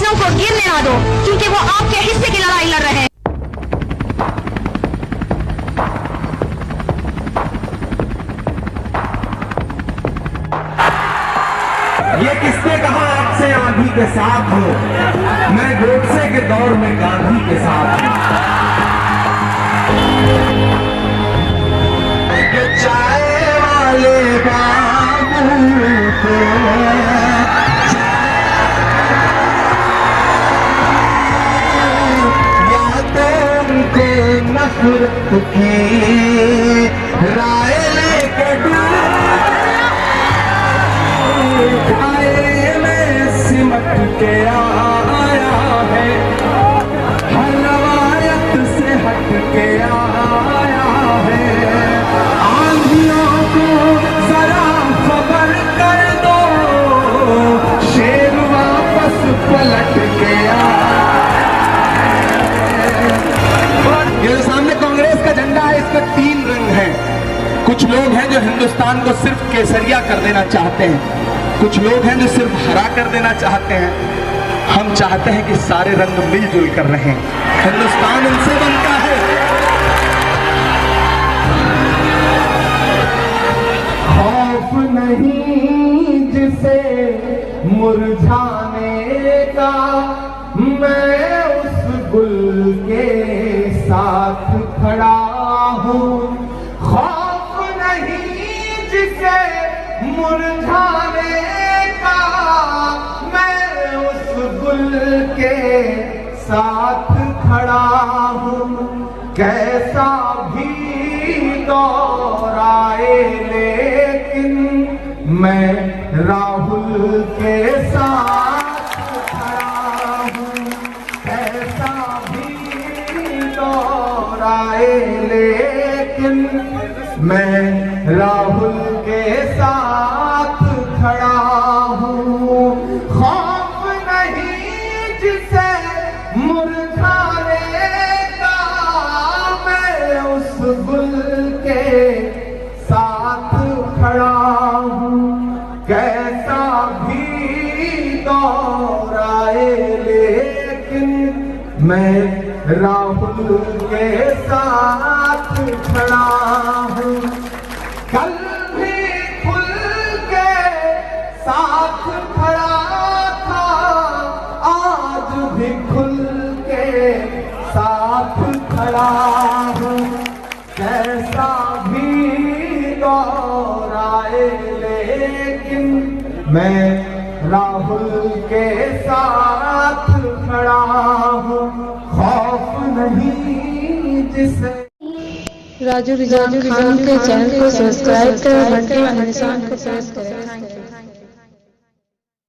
दुश्मनों को गिरने ना दो, क्योंकि वो आपके हिस्से की लड़ाई लड़ रहे हैं। ये किसने कहा आपसे आंधी के साथ हो, मैं गोडसे के दौर में गांधी के साथ हूं। चाय वाले बाबू को या तो उनके नफरत की राय लेकर सिमट के आया है, हर रवायत से हट के आया है। आंधियों को जरा खबर कर दो, शेर वापस पलट के आया है। और ये सामने कांग्रेस का झंडा है, इसका 3 रंग है। कुछ लोग हैं जो हिंदुस्तान को सिर्फ केसरिया कर देना चाहते हैं, कुछ लोग हैं जो सिर्फ हरा कर देना चाहते हैं। हम चाहते हैं कि सारे रंग मिलजुल कर रहें, हिंदुस्तान उनसे बनता है। खौफ नहीं जिसे मुरझाने का, मैं उस गुल के साथ खड़ा हूँ। खौफ नहीं जिसे मुरझाने का, मैं उस गुल के साथ खड़ा हूँ। कैसा भी दौर आए लेकिन मैं राहुल के साथ खड़ा हूँ। कैसा भी दौर आए लेकिन मैं राहुल के साथ खड़ा हूँ। खौफ नहीं जिसे मुरझाने का, मैं उस गुल के साथ खड़ा हूँ। कैसा भी दौर आए लेकिन मैं राहुल के साथ खड़ा हूँ। कल भी खुल के साथ खड़ा था, आज भी खुल के साथ खड़ा हूँ। कैसा भी दौर आए लेकिन मैं राहुल के साथ खड़ा हूँ। खौफ नहीं जिसे। राजू रिजान खान के चैनल को सब्सक्राइब करें, घंटे वाले निशान को प्रेस करें।